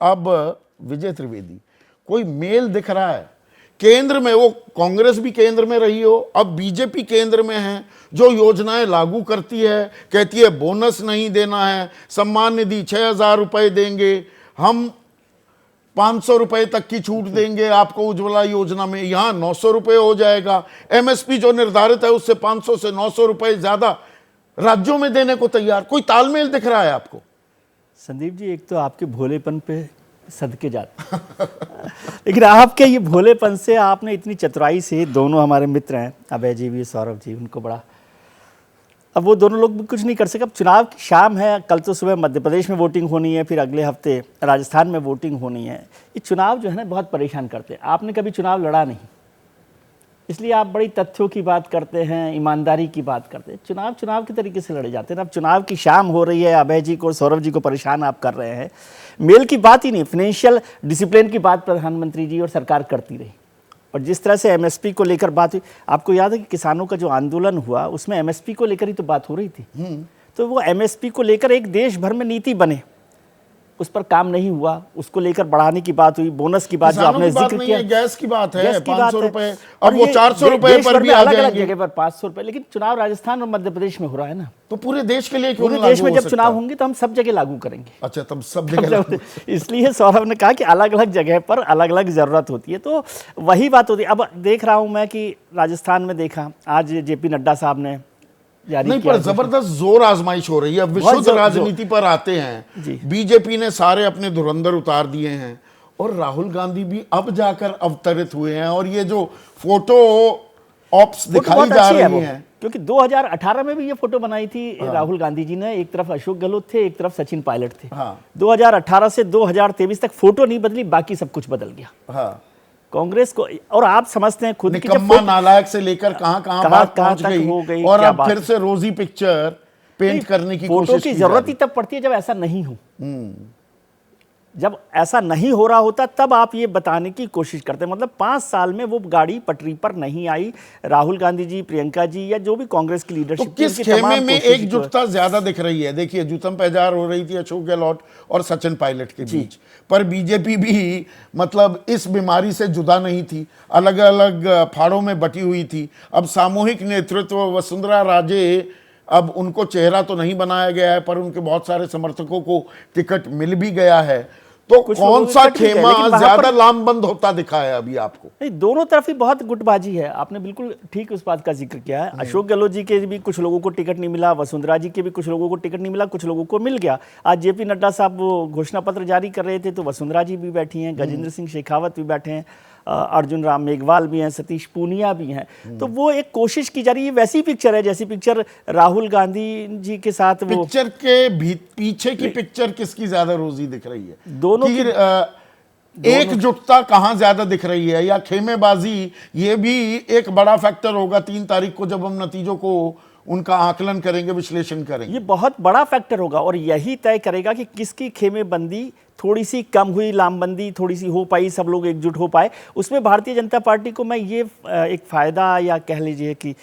अब विजय त्रिवेदी, कोई मेल दिख रहा है? केंद्र में वो कांग्रेस भी केंद्र में रही हो, अब बीजेपी केंद्र में है, जो योजनाएं लागू करती है, कहती है बोनस नहीं देना है, सम्मान निधि 6,000 रुपए देंगे, हम 500 रुपए तक की छूट देंगे आपको उज्ज्वला योजना में, यहां 900 रुपए हो जाएगा। एमएसपी जो निर्धारित है उससे 500 से 900 रुपए ज्यादा राज्यों में देने को तैयार। कोई तालमेल दिख रहा है आपको? संदीप जी, एक तो आपके भोलेपन पे सदके जाते लेकिन आपके ये भोलेपन से आपने इतनी चतुराई से, दोनों हमारे मित्र हैं अभय जी भी, सौरभ जी, उनको बड़ा, अब वो दोनों लोग भी कुछ नहीं कर सके। अब चुनाव की शाम है, कल तो सुबह मध्य प्रदेश में वोटिंग होनी है, फिर अगले हफ्ते राजस्थान में वोटिंग होनी है। ये चुनाव जो है ना बहुत परेशान करते हैं। आपने कभी चुनाव लड़ा नहीं, इसलिए आप बड़ी तथ्यों की बात करते हैं, ईमानदारी की बात करते हैं। चुनाव चुनाव के तरीके से लड़े जाते हैं। अब चुनाव की शाम हो रही है, अभय जी को, सौरभ जी को परेशान आप कर रहे हैं। मेल की बात ही नहीं, फाइनेंशियल डिसिप्लिन की बात प्रधानमंत्री जी और सरकार करती रही। और जिस तरह से एमएसपी को लेकर बात हुई, आपको याद है कि किसानों का जो आंदोलन हुआ उसमें एमएसपी को लेकर ही तो बात हो रही थी। तो वो एमएसपी को लेकर एक देश भर में नीति बने, उस पर काम नहीं हुआ, उसको लेकर बढ़ाने की बात हुई, बोनस की बात जो आपने जिक्र किया, गैस की बात है, 500 रुपए, और अब वो 400 रुपए पर भी आ अलग अलग जाएंगे। जगह पर 500 रुपए। लेकिन चुनाव राजस्थान और मध्य प्रदेश में हो रहा है ना, तो पूरे देश के लिए क्यों पूरे देश में जब चुनाव होंगे तो हम सब जगह लागू करेंगे। अच्छा, तब सब जगह इसलिए सौरभ ने कहा कि अलग अलग जगह पर अलग अलग जरूरत होती है, तो वही बात होती है। अब देख रहा हूं मैं कि राजस्थान में देखा, आज जेपी नड्डा साहब ने नहीं, पर जबरदस्त जोर आजमाइश हो रही है। अब विशुद्ध राजनीति पर आते हैं, बीजेपी ने सारे अपने धुरंधर उतार दिए हैं और राहुल गांधी भी अब जाकर अवतरित हुए हैं, और ये जो फोटो ऑप्स दिखाई जा रही हैं, क्योंकि 2018 में भी ये फोटो बनाई थी राहुल गांधी जी ने, एक तरफ अशोक गहलोत थे, एक तरफ सचिन पायलट थे। 2018 से 2023 तक फोटो नहीं बदली, बाकी सब कुछ बदल गया कांग्रेस को। और आप समझते हैं खुद की, नालायक से लेकर कहाँ बात पहुंच गई, और अब फिर से रोजी पिक्चर पेंट करने की कोशिश फोटो की जरूरत ही तब पड़ती है जब ऐसा नहीं हो। जब ऐसा नहीं हो रहा होता तब आप ये बताने की कोशिश करते हैं। मतलब 5 साल में वो गाड़ी पटरी पर नहीं आई। राहुल गांधी जी, प्रियंका जी, या जो भी कांग्रेस की लीडरशिप, तो किस खेमे में एकजुटता ज्यादा दिख रही है? देखिए, जूतम पेजार हो रही थी अशोक गहलोत और सचिन पायलट के बीच, पर बीजेपी भी मतलब इस बीमारी से जुदा नहीं थी, अलग अलग फाड़ों में बटी हुई थी। अब सामूहिक नेतृत्व, वसुंधरा राजे, अब उनको चेहरा तो नहीं बनाया गया है, पर उनके बहुत सारे समर्थकों को टिकट मिल भी गया है। तो कौन सा खेमा ज्यादा लामबंद होता दिखा है अभी आपको? नहीं, दोनों तरफ ही बहुत गुटबाजी है। आपने बिल्कुल ठीक उस बात का जिक्र किया है। अशोक गहलोत जी के भी कुछ लोगों को टिकट नहीं मिला, वसुंधरा जी के भी कुछ लोगों को टिकट नहीं मिला, कुछ लोगों को मिल गया। आज जेपी नड्डा साहब वो घोषणा पत्र जारी कर रहे थे तो वसुंधरा जी भी बैठी हैं, गजेंद्र सिंह शेखावत भी बैठे हैं, अर्जुन राम मेघवाल भी हैं, सतीश पूनिया भी हैं। तो वो एक कोशिश की जा रही है, वैसी पिक्चर है जैसी पिक्चर राहुल गांधी जी के साथ। वो पिक्चर के पीछे की पिक्चर किसकी ज्यादा रोजी दिख रही है? दोनों की एकजुटता कहां ज्यादा दिख रही है, या खेमेबाजी? ये भी एक बड़ा फैक्टर होगा 3 तारीख को जब हम नतीजों को उनका आकलन करेंगे, विश्लेषण करेंगे। ये बहुत बड़ा फैक्टर होगा और यही तय करेगा कि किसकी खेमेबंदी थोड़ी सी कम हुई, लामबंदी थोड़ी सी हो पाई, सब लोग एकजुट हो पाए। उसमें भारतीय जनता पार्टी को मैं ये एक फायदा या कह लीजिए कि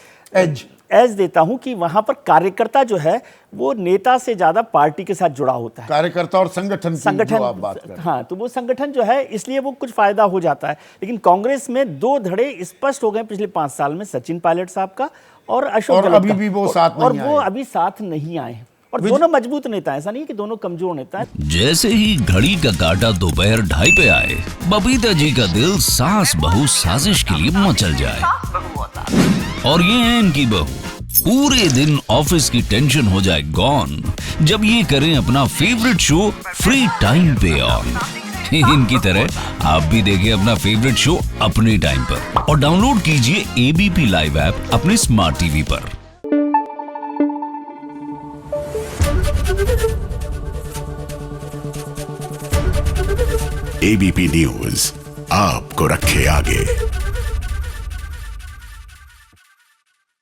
एज देता हूं कि वहां पर कार्यकर्ता जो है वो नेता से ज्यादा पार्टी के साथ जुड़ा होता है। कार्यकर्ता और संगठन जो आप बात कर रहे हैं। हाँ, तो वो संगठन जो है, इसलिए वो कुछ फायदा हो जाता है। लेकिन कांग्रेस में 2 धड़े स्पष्ट हो गए पिछले 5 साल में, सचिन पायलट साहब का और अशोक गहलोत का। अभी भी वो साथ नहीं आए, और वो अभी साथ नहीं आए। और दोनों मजबूत नेता हैं, ऐसा नहीं है कि दोनों कमजोर नेता हैं। जैसे ही घड़ी का काटा दोपहर 2:30 पे आए, बबीता जी का दिल सास बहू साजिश के लिए मचल जाए। और ये है इनकी बहू, पूरे दिन ऑफिस की टेंशन हो जाए गॉन जब ये करें अपना फेवरेट शो फ्री टाइम पे ऑन। इनकी तरह आप भी देखें अपना फेवरेट शो अपने टाइम पर और डाउनलोड कीजिए एबीपी लाइव ऐप अपने स्मार्ट टीवी पर। एबीपी न्यूज आपको रखे आगे।